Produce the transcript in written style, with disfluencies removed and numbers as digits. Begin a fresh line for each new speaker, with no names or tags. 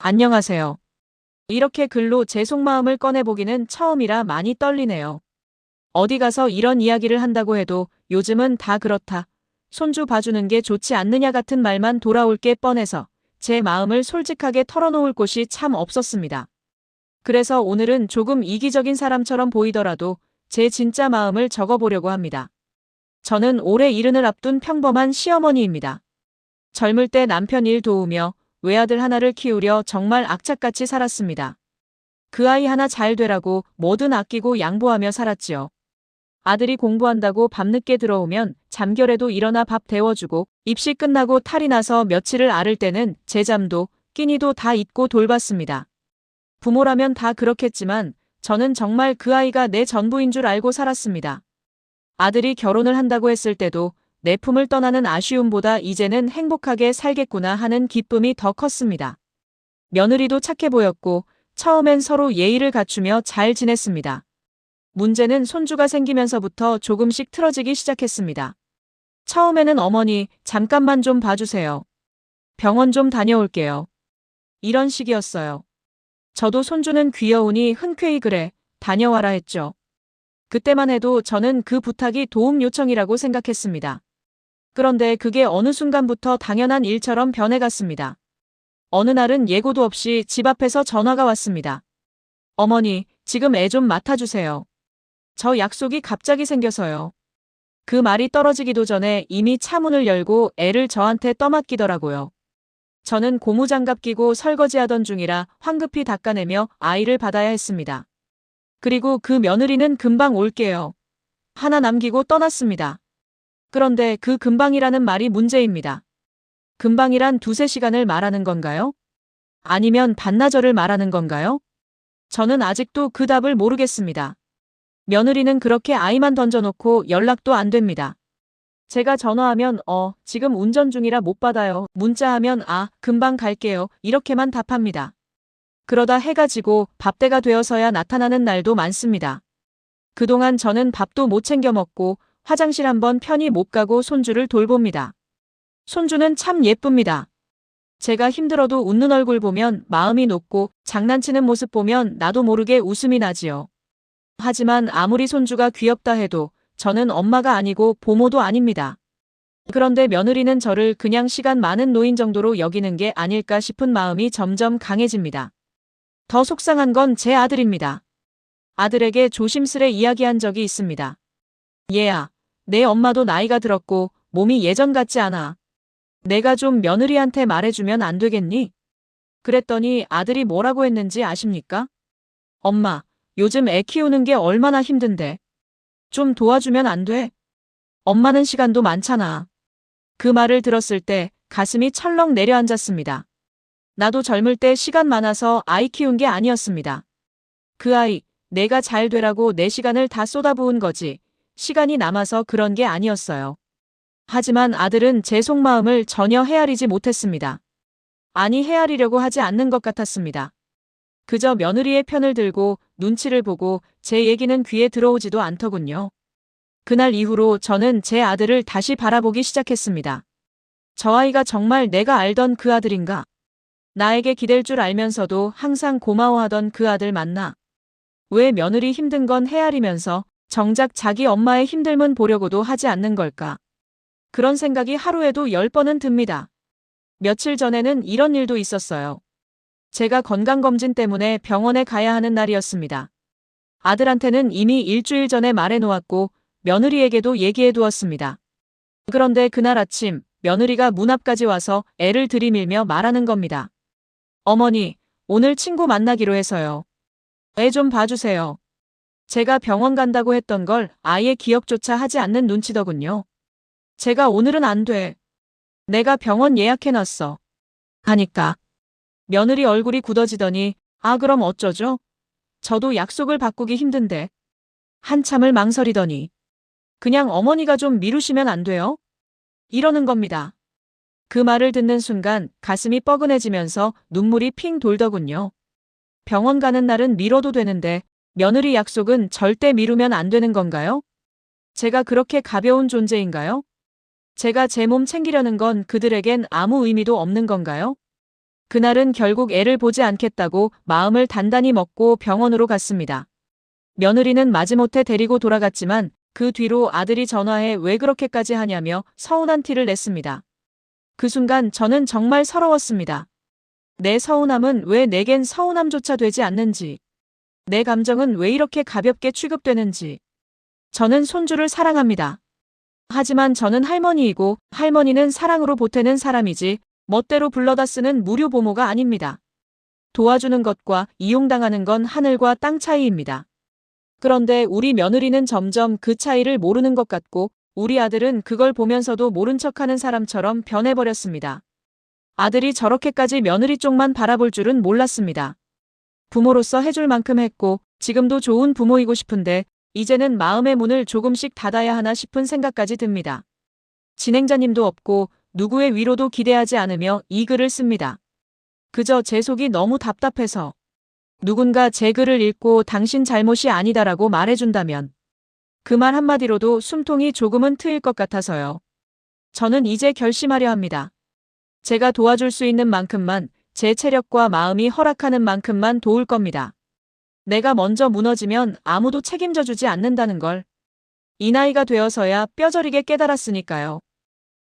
안녕하세요. 이렇게 글로 제 속마음을 꺼내보기는 처음이라 많이 떨리네요. 어디 가서 이런 이야기를 한다고 해도 요즘은 다 그렇다. 손주 봐주는 게 좋지 않느냐 같은 말만 돌아올 게 뻔해서 제 마음을 솔직하게 털어놓을 곳이 참 없었습니다. 그래서 오늘은 조금 이기적인 사람처럼 보이더라도 제 진짜 마음을 적어보려고 합니다. 저는 올해 70을 앞둔 평범한 시어머니입니다. 젊을 때 남편 일 도우며 외아들 하나를 키우려 정말 악착같이 살았습니다. 그 아이 하나 잘 되라고 뭐든 아끼고 양보하며 살았지요. 아들이 공부한다고 밤늦게 들어오면 잠결에도 일어나 밥 데워주고 입시 끝나고 탈이 나서 며칠을 앓을 때는 제 잠도 끼니도 다 잊고 돌봤습니다. 부모라면 다 그렇겠지만 저는 정말 그 아이가 내 전부인 줄 알고 살았습니다. 아들이 결혼을 한다고 했을 때도 내 품을 떠나는 아쉬움보다 이제는 행복하게 살겠구나 하는 기쁨이 더 컸습니다. 며느리도 착해 보였고 처음엔 서로 예의를 갖추며 잘 지냈습니다. 문제는 손주가 생기면서부터 조금씩 틀어지기 시작했습니다. 처음에는 어머니, 잠깐만 좀 봐주세요. 병원 좀 다녀올게요. 이런 식이었어요. 저도 손주는 귀여우니 흔쾌히 그래, 다녀와라 했죠. 그때만 해도 저는 그 부탁이 도움 요청이라고 생각했습니다. 그런데 그게 어느 순간부터 당연한 일처럼 변해갔습니다. 어느 날은 예고도 없이 집 앞에서 전화가 왔습니다. 어머니, 지금 애 좀 맡아주세요. 저 약속이 갑자기 생겨서요. 그 말이 떨어지기도 전에 이미 차문을 열고 애를 저한테 떠맡기더라고요. 저는 고무장갑 끼고 설거지하던 중이라 황급히 닦아내며 아이를 받아야 했습니다. 그리고 그 며느리는 금방 올게요. 하나 남기고 떠났습니다. 그런데 그 금방이라는 말이 문제입니다. 금방이란 2~3시간을 말하는 건가요? 아니면 반나절을 말하는 건가요? 저는 아직도 그 답을 모르겠습니다. 며느리는 그렇게 아이만 던져놓고 연락도 안 됩니다. 제가 전화하면 지금 운전 중이라 못 받아요. 문자하면 금방 갈게요. 이렇게만 답합니다. 그러다 해가 지고 밥때가 되어서야 나타나는 날도 많습니다. 그동안 저는 밥도 못 챙겨 먹고 화장실 한번 편히 못 가고 손주를 돌봅니다. 손주는 참 예쁩니다. 제가 힘들어도 웃는 얼굴 보면 마음이 녹고 장난치는 모습 보면 나도 모르게 웃음이 나지요. 하지만 아무리 손주가 귀엽다 해도 저는 엄마가 아니고 보모도 아닙니다. 그런데 며느리는 저를 그냥 시간 많은 노인 정도로 여기는 게 아닐까 싶은 마음이 점점 강해집니다. 더 속상한 건 제 아들입니다. 아들에게 조심스레 이야기한 적이 있습니다. 얘야, 내 엄마도 나이가 들었고 몸이 예전 같지 않아. 내가 좀 며느리한테 말해주면 안 되겠니? 그랬더니 아들이 뭐라고 했는지 아십니까? 엄마, 요즘 애 키우는 게 얼마나 힘든데. 좀 도와주면 안 돼? 엄마는 시간도 많잖아. 그 말을 들었을 때 가슴이 철렁 내려앉았습니다. 나도 젊을 때 시간 많아서 아이 키운 게 아니었습니다. 그 아이, 내가 잘 되라고 내 시간을 다 쏟아부은 거지. 시간이 남아서 그런 게 아니었어요. 하지만 아들은 제 속마음을 전혀 헤아리지 못했습니다. 아니 헤아리려고 하지 않는 것 같았습니다. 그저 며느리의 편을 들고 눈치를 보고 제 얘기는 귀에 들어오지도 않더군요. 그날 이후로 저는 제 아들을 다시 바라보기 시작했습니다. 저 아이가 정말 내가 알던 그 아들인가? 나에게 기댈 줄 알면서도 항상 고마워하던 그 아들 맞나? 왜 며느리 힘든 건 헤아리면서 정작 자기 엄마의 힘듦은 보려고도 하지 않는 걸까? 그런 생각이 하루에도 10번은 듭니다. 며칠 전에는 이런 일도 있었어요. 제가 건강검진 때문에 병원에 가야 하는 날이었습니다. 아들한테는 이미 일주일 전에 말해놓았고 며느리에게도 얘기해두었습니다. 그런데 그날 아침 며느리가 문 앞까지 와서 애를 들이밀며 말하는 겁니다. 어머니, 오늘 친구 만나기로 해서요. 애 좀 봐주세요. 제가 병원 간다고 했던 걸 아예 기억조차 하지 않는 눈치더군요. 제가 오늘은 안 돼. 내가 병원 예약해놨어. 하니까 며느리 얼굴이 굳어지더니 그럼 어쩌죠? 저도 약속을 바꾸기 힘든데. 한참을 망설이더니 그냥 어머니가 좀 미루시면 안 돼요? 이러는 겁니다. 그 말을 듣는 순간 가슴이 뻐근해지면서 눈물이 핑 돌더군요. 병원 가는 날은 미뤄도 되는데 며느리 약속은 절대 미루면 안 되는 건가요? 제가 그렇게 가벼운 존재인가요? 제가 제 몸 챙기려는 건 그들에겐 아무 의미도 없는 건가요? 그날은 결국 애를 보지 않겠다고 마음을 단단히 먹고 병원으로 갔습니다. 며느리는 마지못해 데리고 돌아갔지만 그 뒤로 아들이 전화해 왜 그렇게까지 하냐며 서운한 티를 냈습니다. 그 순간 저는 정말 서러웠습니다. 내 서운함은 왜 내겐 서운함조차 되지 않는지, 내 감정은 왜 이렇게 가볍게 취급되는지. 저는 손주를 사랑합니다. 하지만 저는 할머니이고 할머니는 사랑으로 보태는 사람이지 멋대로 불러다 쓰는 무료 보모가 아닙니다. 도와주는 것과 이용당하는 건 하늘과 땅 차이입니다. 그런데 우리 며느리는 점점 그 차이를 모르는 것 같고 우리 아들은 그걸 보면서도 모른 척하는 사람처럼 변해버렸습니다. 아들이 저렇게까지 며느리 쪽만 바라볼 줄은 몰랐습니다. 부모로서 해줄 만큼 했고 지금도 좋은 부모이고 싶은데 이제는 마음의 문을 조금씩 닫아야 하나 싶은 생각까지 듭니다. 진행자님도 없고 누구의 위로도 기대하지 않으며 이 글을 씁니다. 그저 제 속이 너무 답답해서. 누군가 제 글을 읽고 당신 잘못이 아니다라고 말해준다면 그 말 한마디로도 숨통이 조금은 트일 것 같아서요. 저는 이제 결심하려 합니다. 제가 도와줄 수 있는 만큼만, 제 체력과 마음이 허락하는 만큼만 도울 겁니다. 내가 먼저 무너지면 아무도 책임져 주지 않는다는 걸 이 나이가 되어서야 뼈저리게 깨달았으니까요.